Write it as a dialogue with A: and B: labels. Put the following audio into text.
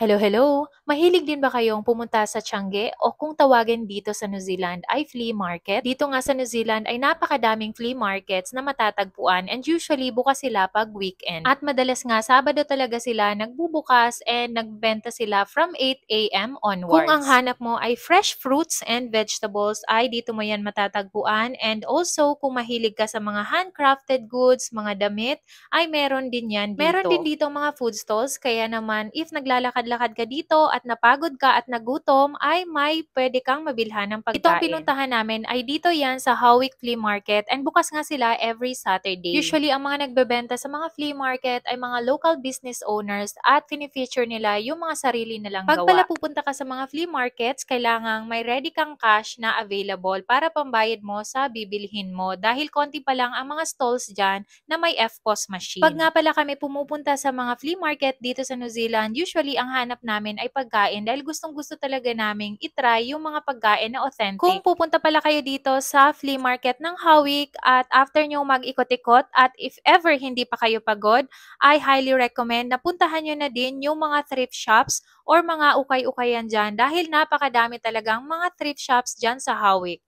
A: Hello, hello! Mahilig din ba kayong pumunta sa Tiangge o kung tawagin dito sa New Zealand ay flea market? Dito nga sa New Zealand ay napakadaming flea markets na matatagpuan and usually bukas sila pag weekend. At madalas nga Sabado talaga sila nagbubukas and nagbenta sila from 8 a.m. onwards. Kung ang hanap mo ay fresh fruits and vegetables ay dito mo yan matatagpuan, and also kung mahilig ka sa mga handcrafted goods, mga damit, ay meron din yan dito. Meron din dito mga food stalls, kaya naman if naglalakad-lakad ka dito at napagod ka at nagutom, ay may pwede kang mabilhan ng pagkain. Itong pinuntahan namin ay dito yan sa Howick Flea Market, and bukas nga sila every Saturday. Usually, ang mga nagbebenta sa mga flea market ay mga local business owners at fini-feature nila yung mga sarili nilang gawa. Pag pala pupunta ka sa mga flea markets, kailangang may ready kang cash na available para pambayad mo sa bibilhin mo, dahil konti pa lang ang mga stalls dyan na may FPOS machine. Pag nga pala kami pumupunta sa mga flea market dito sa New Zealand, usually ang hanap namin ay pagkain, dahil gustong-gusto talaga naming itry yung mga pagkain na authentic. Kung pupunta pala kayo dito sa flea market ng Howick at after nyo mag-ikot-ikot at if ever hindi pa kayo pagod, I highly recommend na puntahan nyo na din yung mga thrift shops or mga ukay-ukayan dyan, dahil napakadami talagang mga thrift shops dyan sa Howick.